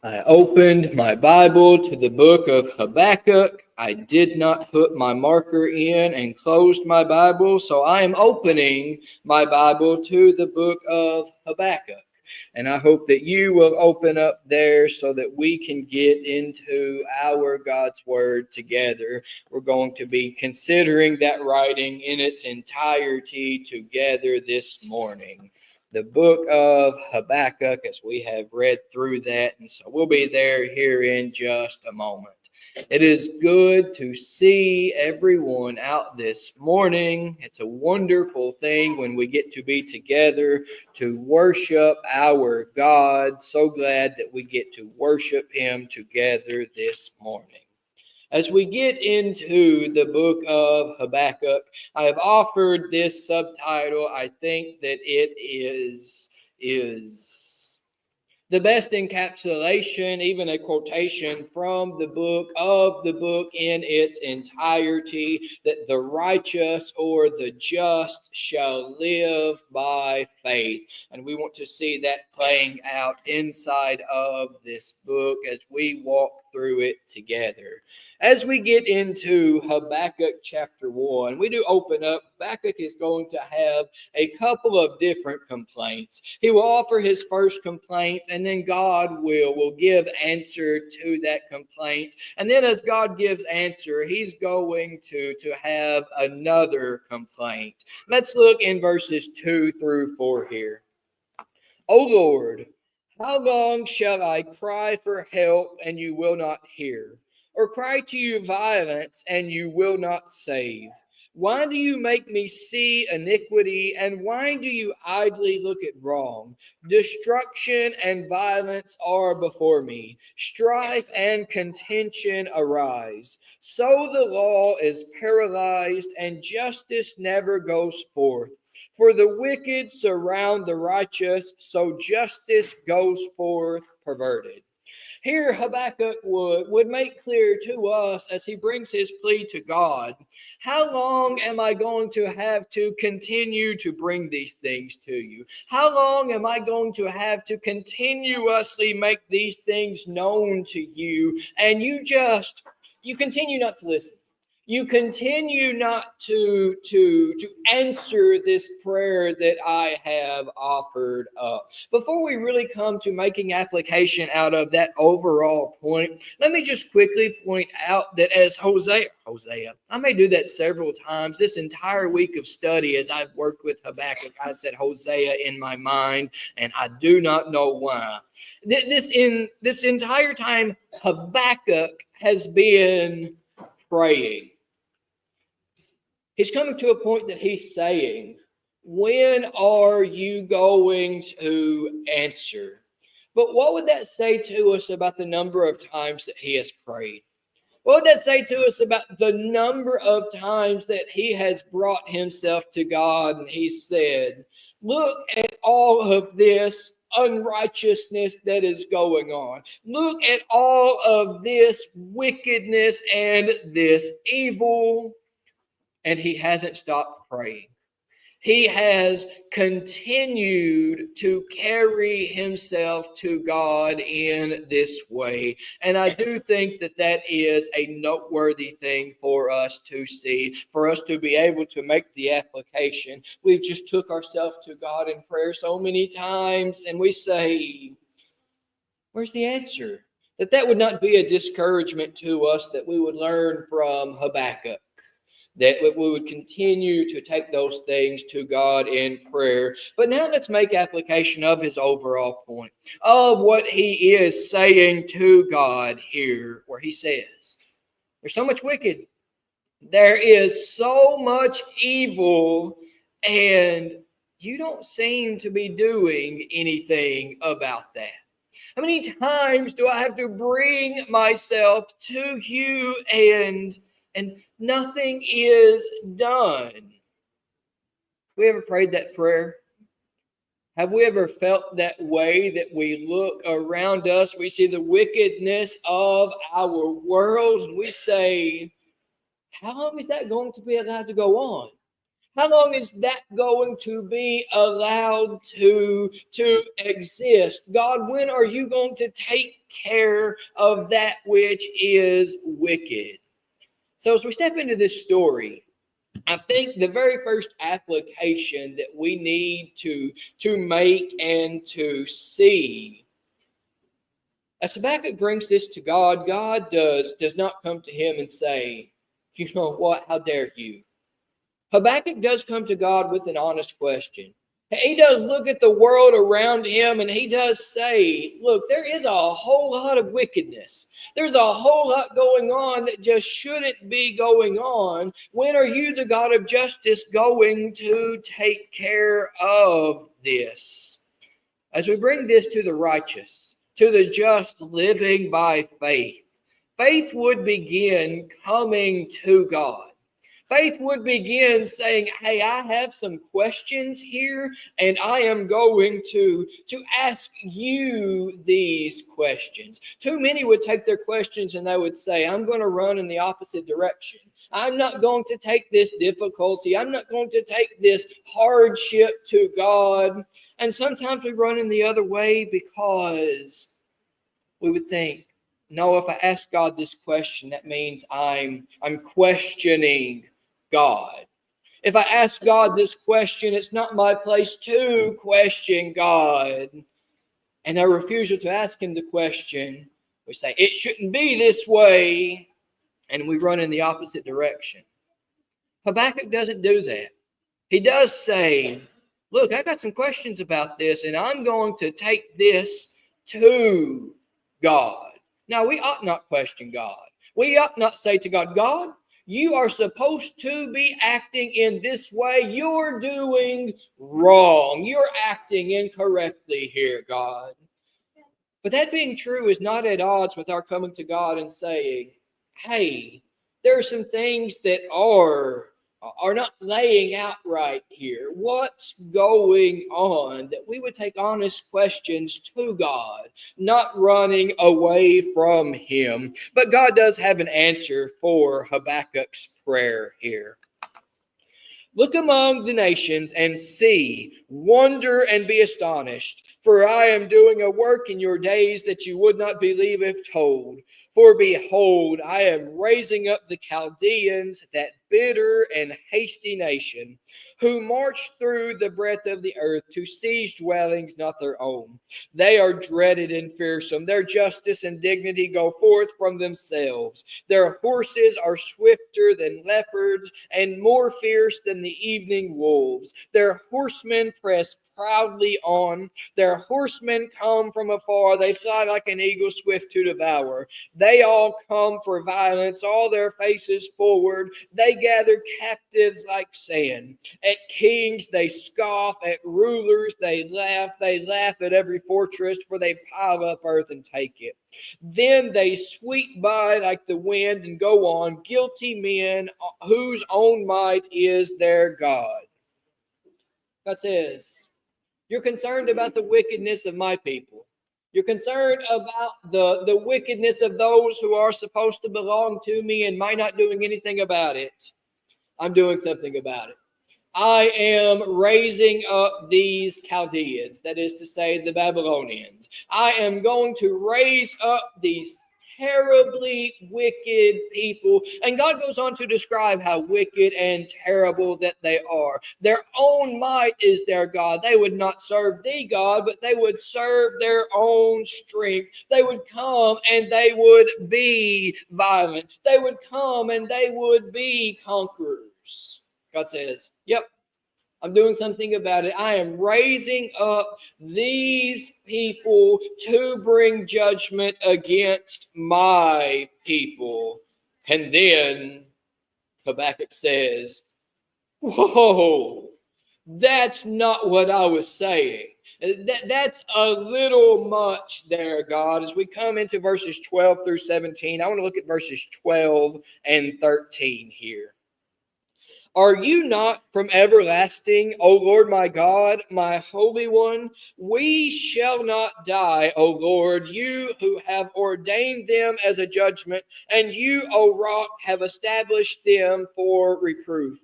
I opened my Bible to the book of Habakkuk. I did not put my marker in and closed my Bible, so I am opening my Bible to the book of Habakkuk. And I hope that you will open up there so that we can get into our God's Word together. We're going to be considering that writing in its entirety together this morning, the book of Habakkuk, as we have read through that. And so we'll be there here in just a moment. It is good to see everyone out this morning. It's a wonderful thing when we get to be together to worship our God. So glad that we get to worship Him together this morning. As we get into the book of Habakkuk, I have offered this subtitle. I think that it is the best encapsulation, even a quotation from the book in its entirety, that the righteous or the just shall live by faith. And we want to see that playing out inside of this book as we walk through it together. As we get into Habakkuk chapter 1, we do open up. Habakkuk is going to have a couple of different complaints. He will offer his first complaint, and then God will give answer to that complaint. And then as God gives answer, he's going to have another complaint. Let's look in verses 2 through 4 here. O Lord, how long shall I cry for help, and you will not hear? Or cry to you violence, and you will not save? Why do you make me see iniquity, and why do you idly look at wrong? Destruction and violence are before me. Strife and contention arise. So the law is paralyzed, and justice never goes forth. For the wicked surround the righteous, so justice goes forth perverted. Here Habakkuk would make clear to us as he brings his plea to God, how long am I going to have to continue to bring these things to you? How long am I going to have to continuously make these things known to you? And you continue not to listen. You continue not to answer this prayer that I have offered up. Before we really come to making application out of that overall point, let me just quickly point out that as Hosea, I may do that several times this entire week of study as I've worked with Habakkuk. I said Hosea in my mind, and I do not know why. This entire time, Habakkuk has been praying. He's coming to a point that he's saying, when are you going to answer? But what would that say to us about the number of times that he has prayed? What would that say to us about the number of times that he has brought himself to God and he said, look at all of this unrighteousness that is going on. Look at all of this wickedness and this evil. And he hasn't stopped praying. He has continued to carry himself to God in this way. And I do think that that is a noteworthy thing for us to see, for us to be able to make the application. We've just took ourselves to God in prayer so many times, and we say, where's the answer? That would not be a discouragement to us, that we would learn from Habakkuk, that we would continue to take those things to God in prayer. But now let's make application of his overall point, of what he is saying to God here, where he says, there's so much wicked, there is so much evil, and you don't seem to be doing anything about that. How many times do I have to bring myself to you and nothing is done? We ever prayed that prayer? Have we ever felt that way, that we look around us, we see the wickedness of our world, and we say, how long is that going to be allowed to go on? How long is that going to be allowed to exist? God, when are you going to take care of that which is wicked? So as we step into this story, I think the very first application that we need to make and to see, as Habakkuk brings this to God, God does not come to him and say, you know what, how dare you? Habakkuk does come to God with an honest question. He does look at the world around him and he does say, look, there is a whole lot of wickedness. There's a whole lot going on that just shouldn't be going on. When are you, the God of justice, going to take care of this? As we bring this to the righteous, to the just living by faith, faith would begin coming to God. Faith would begin saying, hey, I have some questions here, and I am going to ask you these questions. Too many would take their questions and they would say, I'm going to run in the opposite direction. I'm not going to take this difficulty. I'm not going to take this hardship to God. And sometimes we run in the other way because we would think, no, if I ask God this question, that means I'm questioning God. If I ask God this question, it's not my place to question God. And our refusal to ask him the question, we say, it shouldn't be this way, and we run in the opposite direction. Habakkuk doesn't do that. He does say, look, I got some questions about this, and I'm going to take this to God. Now, we ought not question God. We ought not say to God, God, you are supposed to be acting in this way. You're doing wrong. You're acting incorrectly here, God. But that being true is not at odds with our coming to God and saying, hey, there are some things that are not laying out right here. What's going on? That we would take honest questions to God, not running away from him. But God does have an answer for Habakkuk's prayer here. Look among the nations and see, wonder and be astonished. For I am doing a work in your days that you would not believe if told. For behold, I am raising up the Chaldeans, that bitter and hasty nation, who march through the breadth of the earth to seize dwellings not their own. They are dreaded and fearsome. Their justice and dignity go forth from themselves. Their horses are swifter than leopards and more fierce than the evening wolves. Their horsemen press proudly on. Their horsemen come from afar. They fly like an eagle swift to devour. They all come for violence, all their faces forward. They gather captives like sand. At kings they scoff, at rulers they laugh at every fortress, for they pile up earth and take it. Then they sweep by like the wind and go on, guilty men whose own might is their God. God says, you're concerned about the wickedness of my people. You're concerned about the wickedness of those who are supposed to belong to me and my not doing anything about it. I'm doing something about it. I am raising up these Chaldeans, that is to say, the Babylonians. I am going to raise up these terribly wicked people. And God goes on to describe how wicked and terrible that they are. Their own might is their God. They would not serve the God, but they would serve their own strength. They would come and they would be violent. They would come and they would be conquerors. God says, yep, I'm doing something about it. I am raising up these people to bring judgment against my people. And then Habakkuk says, whoa, that's not what I was saying. That's a little much there, God. As we come into verses 12 through 17, I want to look at verses 12 and 13 here. Are you not from everlasting, O Lord my God, my Holy One? We shall not die, O Lord, you who have ordained them as a judgment, and you, O Rock, have established them for reproof.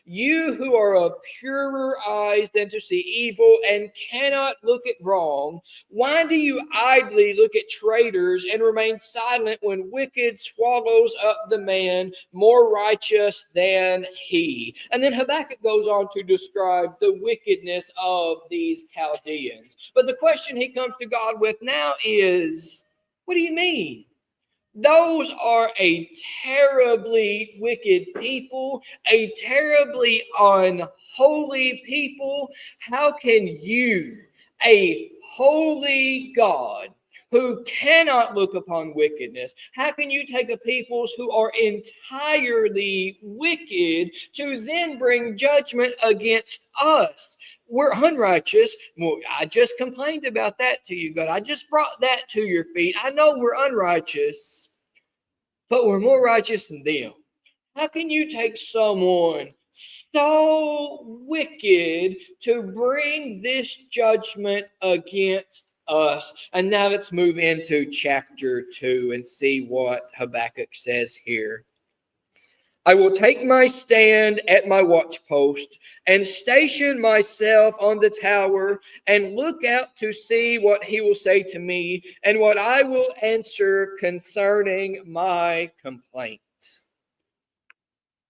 You who are of purer eyes than to see evil and cannot look at wrong, why do you idly look at traitors and remain silent when wicked swallows up the man more righteous than he? And then Habakkuk goes on to describe the wickedness of these Chaldeans. But the question he comes to God with now is, what do you mean? Those are a terribly wicked people, a terribly unholy people. How can you, a holy God, who cannot look upon wickedness, how can you take a people who are entirely wicked to then bring judgment against us? We're unrighteous. Well, I just complained about that to you, God. I just brought that to your feet. I know we're unrighteous, but we're more righteous than them. How can you take someone so wicked to bring this judgment against us? And now let's move into chapter 2 and see what Habakkuk says here. I will take my stand at my watchpost and station myself on the tower and look out to see what he will say to me and what I will answer concerning my complaint.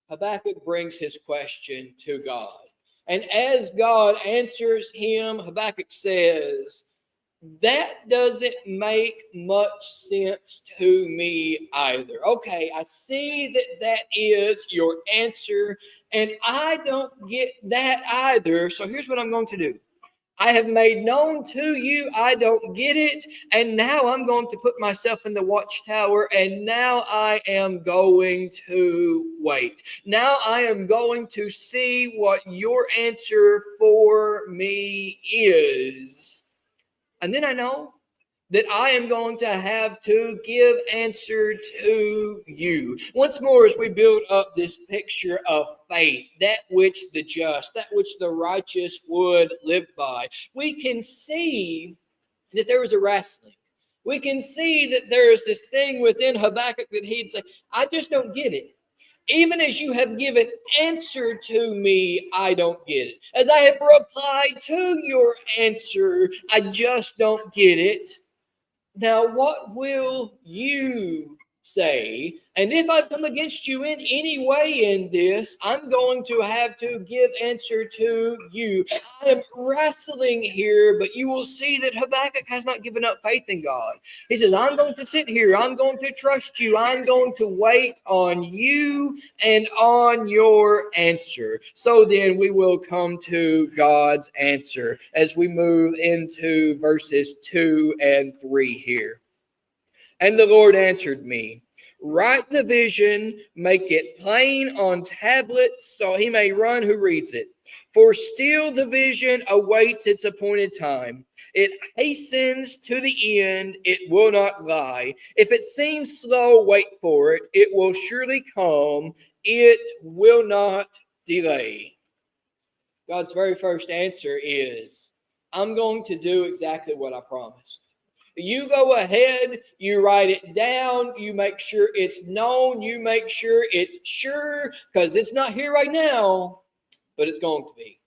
Habakkuk brings his question to God. And as God answers him, Habakkuk says, that doesn't make much sense to me either. Okay, I see that that is your answer, and I don't get that either. So here's what I'm going to do. I have made known to you, I don't get it, and now I'm going to put myself in the watchtower, and now I am going to wait. Now I am going to see what your answer for me is. And then I know that I am going to have to give answer to you. Once more, as we build up this picture of faith, that which the just, that which the righteous would live by, we can see that there is a wrestling. We can see that there is this thing within Habakkuk that he'd say, I just don't get it. Even as you have given answer to me, I don't get it. As I have replied to your answer, I just don't get it. Now, what will you say? And if I've come against you in any way in this, I'm going to have to give answer to you. I am wrestling here, but you will see that Habakkuk has not given up faith in God. He says, I'm going to sit here. I'm going to trust you. I'm going to wait on you and on your answer. So then we will come to God's answer as we move into verses 2 and 3 here. And the Lord answered me, write the vision, make it plain on tablets, so he may run who reads it. For still the vision awaits its appointed time. It hastens to the end, it will not lie. If it seems slow, wait for it. It will surely come, it will not delay. God's very first answer is, I'm going to do exactly what I promised. You go ahead, you write it down, you make sure it's known, you make sure it's sure, because it's not here right now, but it's going to be.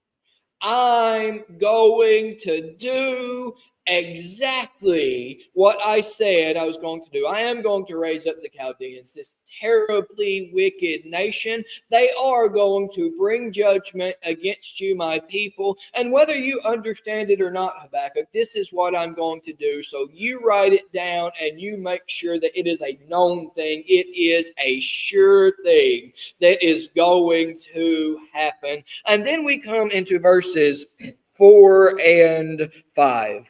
I'm going to do exactly what I said I was going to do. I am going to raise up the Chaldeans, this terribly wicked nation. They are going to bring judgment against you, my people. And whether you understand it or not, Habakkuk, this is what I'm going to do. So you write it down and you make sure that it is a known thing. It is a sure thing that is going to happen. And then we come into verses 4 and 5.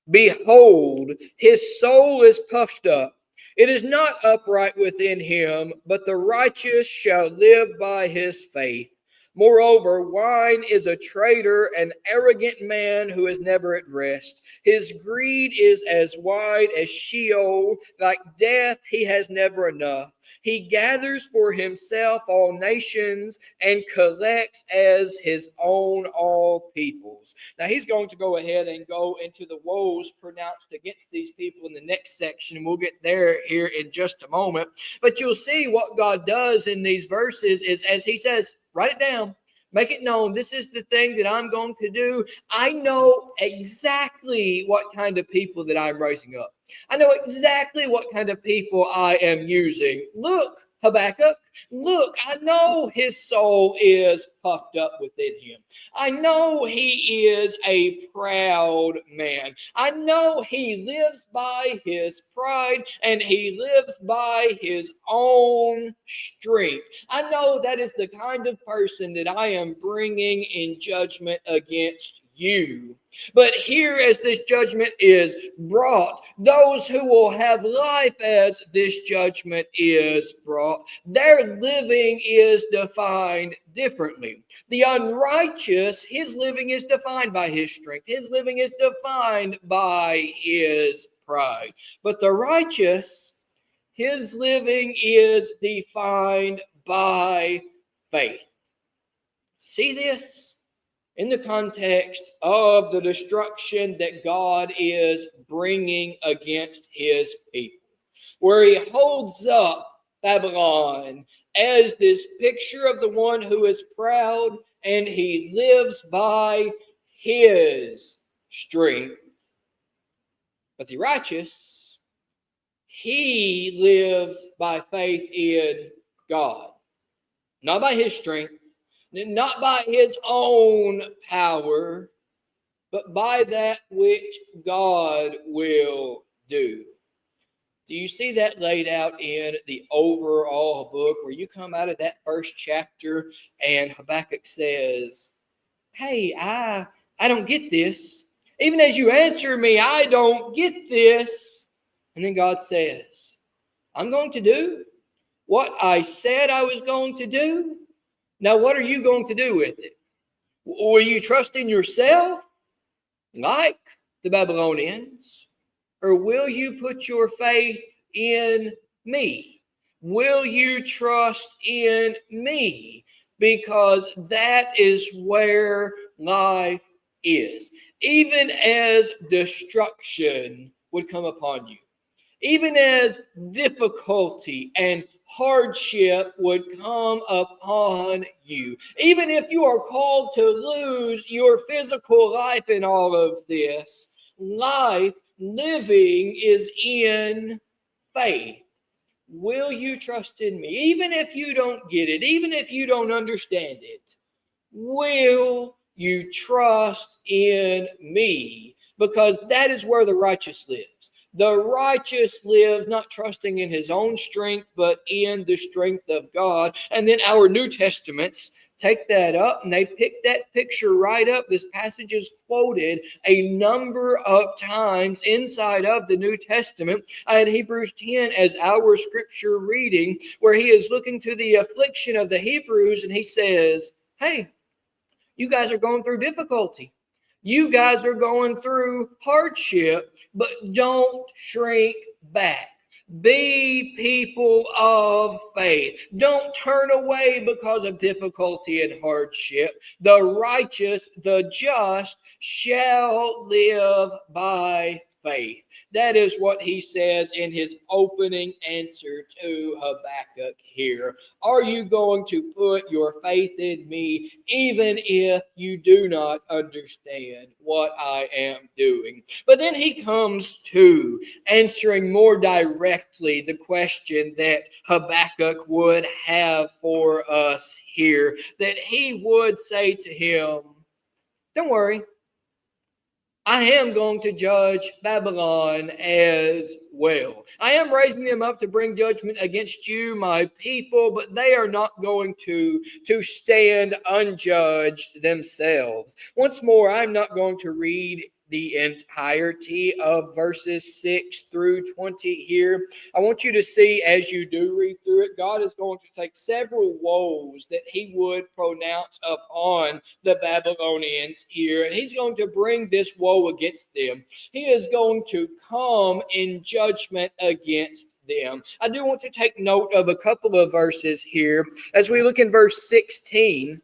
Behold, his soul is puffed up. It is not upright within him, but the righteous shall live by his faith. Moreover, wine is a traitor, an arrogant man who is never at rest. His greed is as wide as Sheol. Like death, he has never enough. He gathers for himself all nations and collects as his own all peoples. Now he's going to go ahead and go into the woes pronounced against these people in the next section, and we'll get there here in just a moment. But you'll see what God does in these verses is, as he says, write it down. Make it known. This is the thing that I'm going to do. I know exactly what kind of people that I'm raising up. I know exactly what kind of people I am using. Look, Habakkuk, look, I know his soul is puffed up within him. I know he is a proud man. I know he lives by his pride and he lives by his own strength. I know that is the kind of person that I am bringing in judgment against you. But here, as this judgment is brought, those who will have life as this judgment is brought, their living is defined differently. The unrighteous, his living is defined by his strength. His living is defined by his pride. But the righteous, his living is defined by faith. See this? In the context of the destruction that God is bringing against his people, where he holds up Babylon as this picture of the one who is proud and he lives by his strength. But the righteous, he lives by faith in God, not by his strength, not by his own power, but by that which God will do. Do you see that laid out in the overall book, where you come out of that first chapter and Habakkuk says, hey, I don't get this. Even as you answer me, I don't get this. And then God says, I'm going to do what I said I was going to do. Now, what are you going to do with it? Will you trust in yourself, like the Babylonians? Or will you put your faith in me? Will you trust in me? Because that is where life is. Even as destruction would come upon you, even as difficulty and hardship would come upon you, even if you are called to lose your physical life in all of this, life living is in faith. Will you trust in me? Even if you don't get it, even if you don't understand it, will you trust in me? Because that is where the righteous lives. The righteous lives not trusting in his own strength, but in the strength of God. And then our New Testaments take that up and they pick that picture right up. This passage is quoted a number of times inside of the New Testament. I had Hebrews 10 as our scripture reading, where he is looking to the affliction of the Hebrews and he says, hey, you guys are going through difficulty. You guys are going through hardship, but don't shrink back. Be people of faith. Don't turn away because of difficulty and hardship. The righteous, the just, shall live by faith. That is what he says in his opening answer to Habakkuk here. Are you going to put your faith in me, even if you do not understand what I am doing? But then he comes to answering more directly the question that Habakkuk would have for us here, that he would say to him, don't worry, I am going to judge Babylon as well. I am raising them up to bring judgment against you, my people, but they are not going to stand unjudged themselves. Once more, I'm not going to read the entirety of verses 6 through 20 here, I want you to see as you do read through it, God is going to take several woes that he would pronounce upon the Babylonians here, and he's going to bring this woe against them. He is going to come in judgment against them. I do want to take note of a couple of verses here. As we look in verse 16,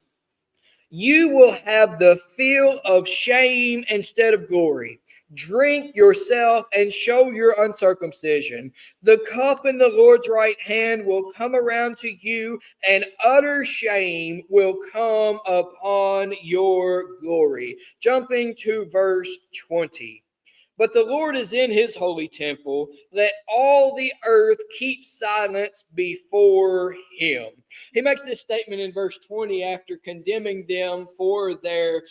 you will have the feel of shame instead of glory. Drink yourself and show your uncircumcision. The cup in the Lord's right hand will come around to you, and utter shame will come upon your glory. Jumping to verse 20. But the Lord is in his holy temple. Let all the earth keep silence before him. He makes this statement in verse 20 after condemning them for their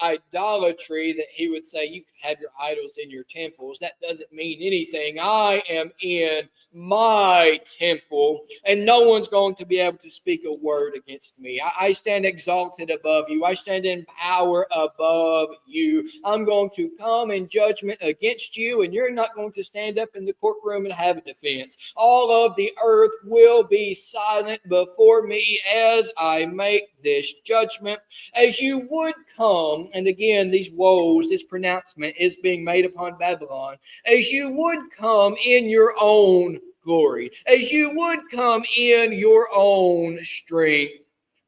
idolatry, that he would say, you can have your idols in your temples. That doesn't mean anything. I am in my temple, and no one's going to be able to speak a word against me. I stand exalted above you. I stand in power above you. I'm going to come in judgment against you, and you're not going to stand up in the courtroom and have a defense. All of the earth will be silent before me as I make this judgment. As you would come, and again, these woes, this pronouncement is being made upon Babylon, as you would come in your own glory, as you would come in your own strength,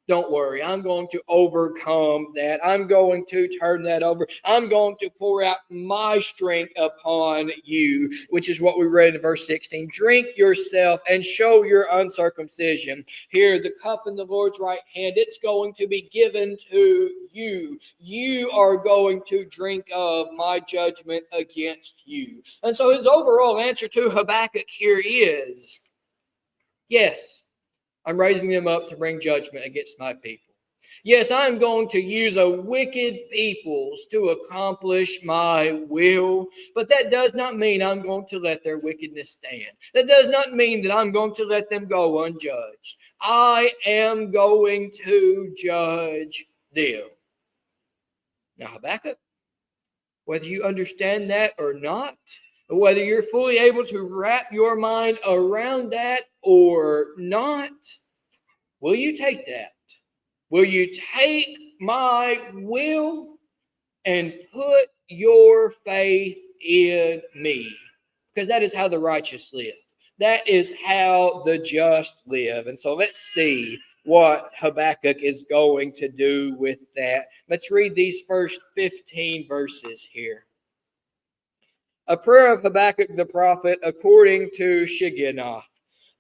don't worry, I'm going to overcome that. I'm going to turn that over. I'm going to pour out my strength upon you, which is what we read in verse 16. Drink yourself and show your uncircumcision. Here, the cup in the Lord's right hand, it's going to be given to you. You are going to drink of my judgment against you. And so his overall answer to Habakkuk here is, yes, I'm raising them up to bring judgment against my people. Yes, I'm going to use a wicked peoples to accomplish my will, but that does not mean I'm going to let their wickedness stand. That does not mean that I'm going to let them go unjudged. I am going to judge them. Now, Habakkuk, whether you understand that or not, whether you're fully able to wrap your mind around that or not, will you take that? Will you take my will and put your faith in me? Because that is how the righteous live. That is how the just live. And so let's see what Habakkuk is going to do with that. Let's read these first 15 verses here. A prayer of Habakkuk the prophet according to Shigionoth.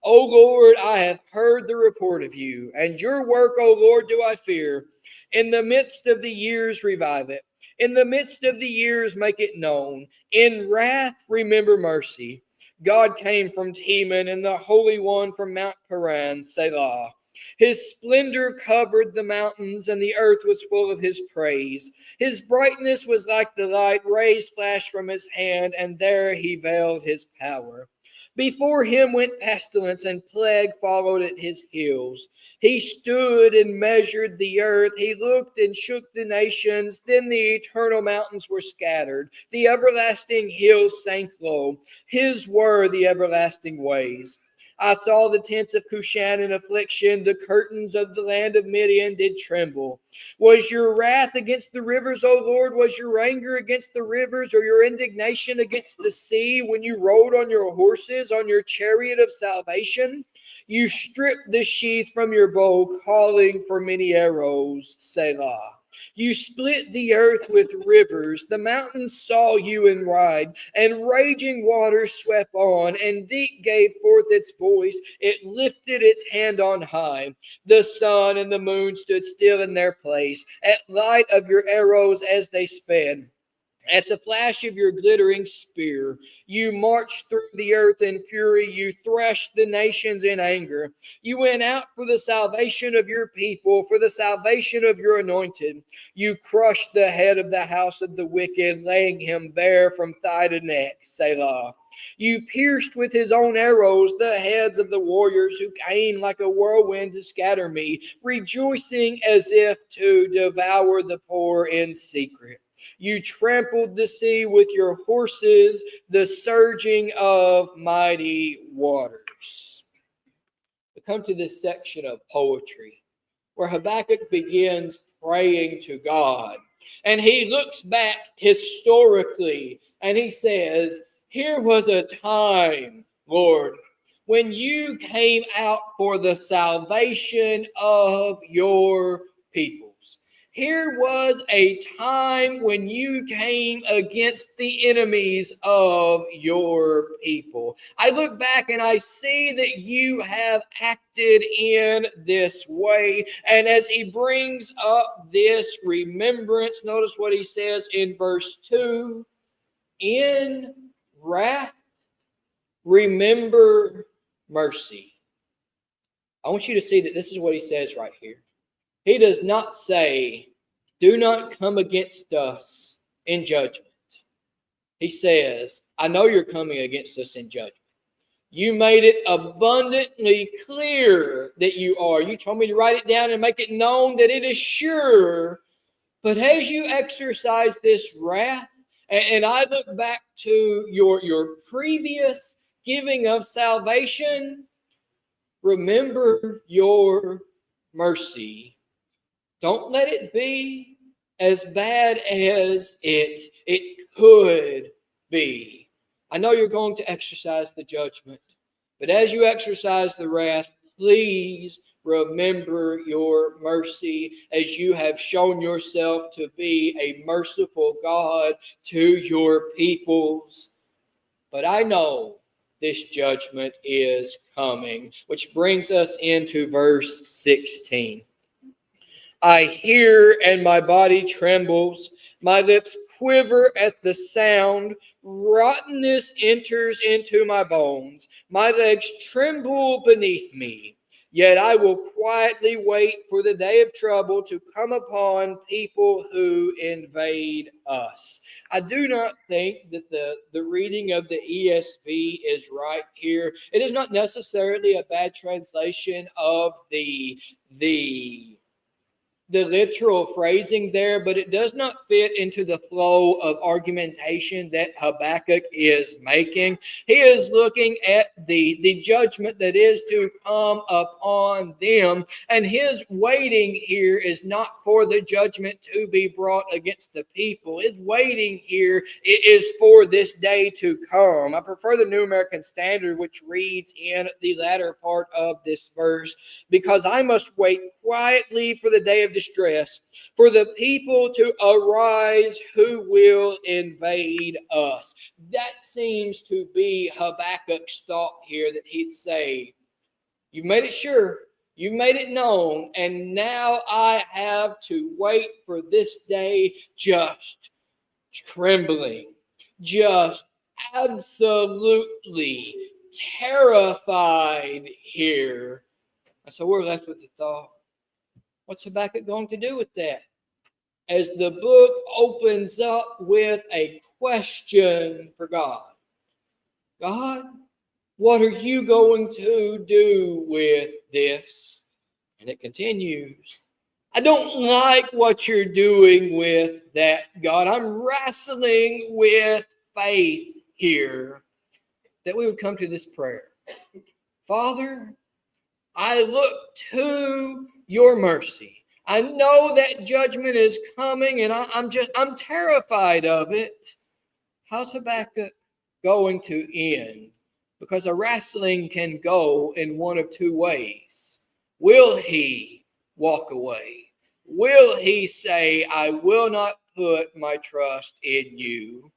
O Lord, I have heard the report of you, and your work, O Lord, do I fear. In the midst of the years, revive it. In the midst of the years, make it known. In wrath, remember mercy. God came from Teman, and the Holy One from Mount Paran, Selah. His splendor covered the mountains, and the earth was full of his praise. His brightness was like the light. Rays flashed from his hand, and there he veiled his power. Before him went pestilence, and plague followed at his heels. He stood and measured the earth. He looked and shook the nations. Then the eternal mountains were scattered. The everlasting hills sank low. His were the everlasting ways. I saw the tents of Cushan in affliction. The curtains of the land of Midian did tremble. Was your wrath against the rivers, O Lord? Was your anger against the rivers, or your indignation against the sea when you rode on your horses, on your chariot of salvation? You stripped the sheath from your bow, calling for many arrows, Selah. You split the earth with rivers. The mountains saw you and ride, and raging waters swept on, and deep gave forth its voice. It lifted its hand on high. The sun and the moon stood still in their place, at light of your arrows as they sped. At the flash of your glittering spear, you marched through the earth in fury. You threshed the nations in anger. You went out for the salvation of your people, for the salvation of your anointed. You crushed the head of the house of the wicked, laying him bare from thigh to neck, Selah. You pierced with his own arrows the heads of the warriors who came like a whirlwind to scatter me, rejoicing as if to devour the poor in secret. You trampled the sea with your horses, the surging of mighty waters. We come to this section of poetry where Habakkuk begins praying to God. And he looks back historically and he says, here was a time, Lord, when you came out for the salvation of your peoples. Here was a time when you came against the enemies of your people. I look back and I see that you have acted in this way. And as he brings up this remembrance, notice what he says in verse 2. In wrath, remember mercy. I want you to see that this is what he says right here. He does not say, do not come against us in judgment. He says, I know you're coming against us in judgment. You made it abundantly clear that you are. You told me to write it down and make it known that it is sure. But as you exercise this wrath, and I look back to your previous giving of salvation, remember your mercy. Don't let it be as bad as it could be. I know you're going to exercise the judgment, but as you exercise the wrath, please remember your mercy as you have shown yourself to be a merciful God to your peoples. But I know this judgment is coming, which brings us into verse 16. I hear and my body trembles. My lips quiver at the sound. Rottenness enters into my bones. My legs tremble beneath me. Yet I will quietly wait for the day of trouble to come upon people who invade us. I do not think that the reading of the ESV is right here. It is not necessarily a bad translation of the literal phrasing there, but it does not fit into the flow of argumentation that Habakkuk is making. He is looking at the judgment that is to come upon them, and his waiting here is not for the judgment to be brought against the people. His waiting here is for this day to come. I prefer the New American Standard, which reads in the latter part of this verse, because I must wait quietly for the day of distress, for the people to arise who will invade us. That seems to be Habakkuk's thought here, that he'd say, you've made it sure, you've made it known, and now I have to wait for this day, just trembling, just absolutely terrified here. And so we're left with the thought, what's Habakkuk going to do with that? As the book opens up with a question for God. God, what are you going to do with this? And it continues. I don't like what you're doing with that, God. I'm wrestling with faith here. That we would come to this prayer. Father, I look to your mercy. I know that judgment is coming, and I'm terrified of it. How's Habakkuk going to end? Because a wrestling can go in one of two ways. Will he walk away? Will he say, I will not put my trust in you?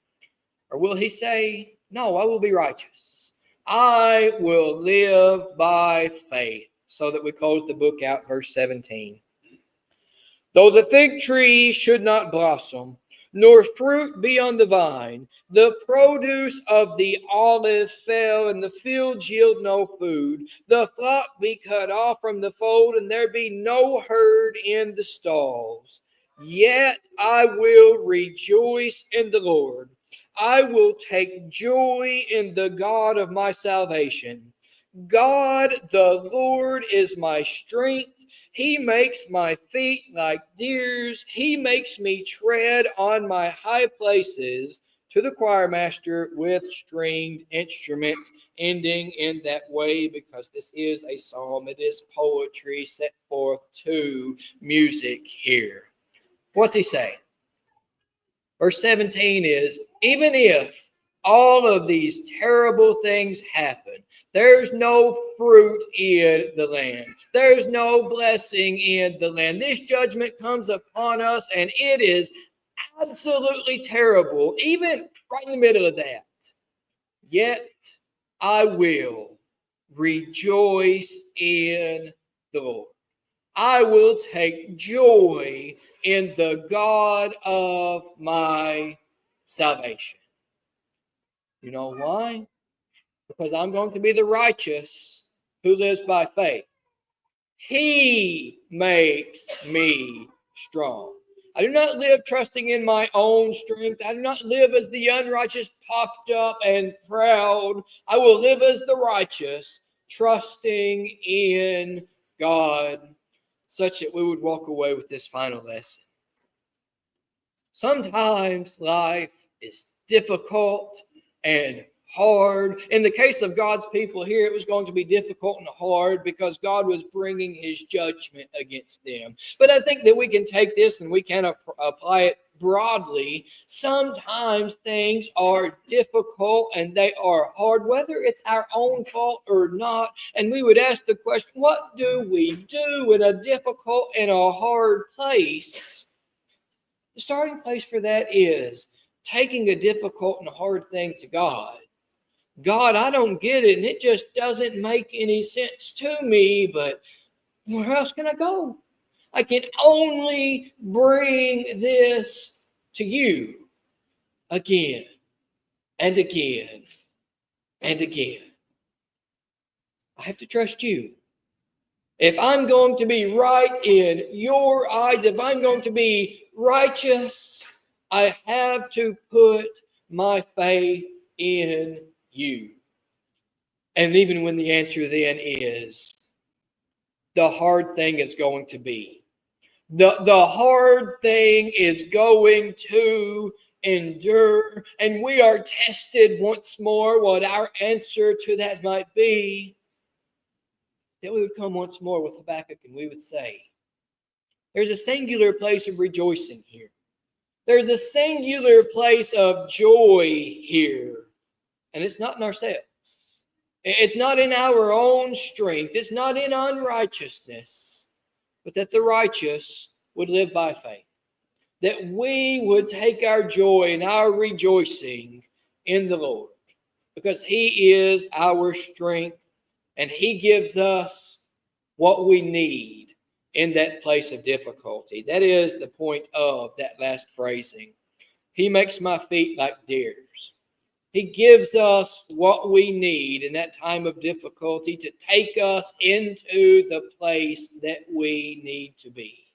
Or will he say, no, I will be righteous. I will live by faith. So that we close the book out, verse 17. Though the fig tree should not blossom, nor fruit be on the vine, the produce of the olive fail, and the fields yield no food, the flock be cut off from the fold, and there be no herd in the stalls. Yet I will rejoice in the Lord. I will take joy in the God of my salvation. God, the Lord, is my strength. He makes my feet like deer's. He makes me tread on my high places. To the choir master with stringed instruments, ending in that way because this is a psalm. It is poetry set forth to music here. What's he say? Verse 17 is, even if all of these terrible things happen, there's no fruit in the land. There's no blessing in the land. This judgment comes upon us, and it is absolutely terrible, even right in the middle of that. Yet I will rejoice in the Lord. I will take joy in the God of my salvation. You know why? Because I'm going to be the righteous who lives by faith. He makes me strong. I do not live trusting in my own strength. I do not live as the unrighteous, puffed up and proud. I will live as the righteous, trusting in God, such that we would walk away with this final lesson. Sometimes life is difficult and hard. In the case of God's people here, it was going to be difficult and hard because God was bringing his judgment against them. But I think that we can take this and we can apply it broadly. Sometimes things are difficult and they are hard, whether it's our own fault or not. And we would ask the question, what do we do in a difficult and a hard place? The starting place for that is taking a difficult and hard thing to God. God, I don't get it, and it just doesn't make any sense to me, but where else can I go? I can only bring this to you again and again and again. I have to trust you. If I'm going to be right in your eyes, if I'm going to be righteous, I have to put my faith in you. And even when the answer then is, the hard thing is going to be. The hard thing is going to endure. And we are tested once more what our answer to that might be. Then we would come once more with Habakkuk and we would say, there's a singular place of rejoicing here. There's a singular place of joy here. And it's not in ourselves. It's not in our own strength. It's not in unrighteousness. But that the righteous would live by faith. That we would take our joy and our rejoicing in the Lord. Because he is our strength. And he gives us what we need in that place of difficulty. That is the point of that last phrasing. He makes my feet like deer's. He gives us what we need in that time of difficulty to take us into the place that we need to be.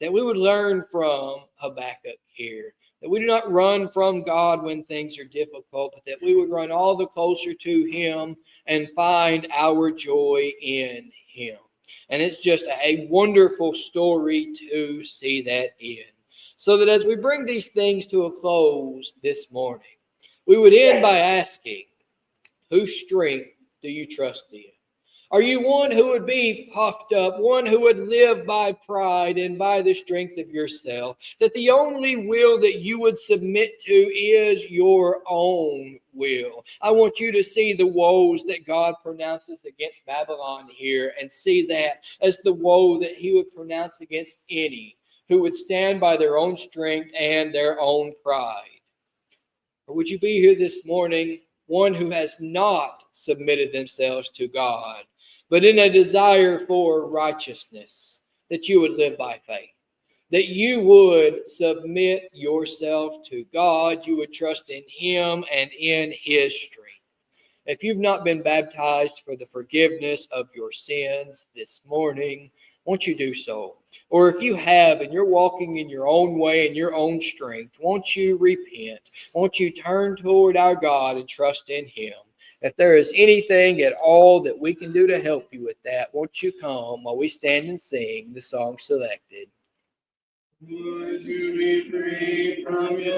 That we would learn from Habakkuk here. That we do not run from God when things are difficult, but that we would run all the closer to him and find our joy in him. And it's just a wonderful story to see that in. So that as we bring these things to a close this morning, we would end by asking, whose strength do you trust in? Are you one who would be puffed up, one who would live by pride and by the strength of yourself, that the only will that you would submit to is your own will? I want you to see the woes that God pronounces against Babylon here and see that as the woe that he would pronounce against any who would stand by their own strength and their own pride. Or would you be here this morning, one who has not submitted themselves to God, but in a desire for righteousness, that you would live by faith, that you would submit yourself to God, you would trust in him and in his strength. If you've not been baptized for the forgiveness of your sins this morning, won't you do so? Or if you have and you're walking in your own way and your own strength, won't you repent? Won't you turn toward our God and trust in Him? If there is anything at all that we can do to help you with that, won't you come while we stand and sing the song selected? Would you be free from your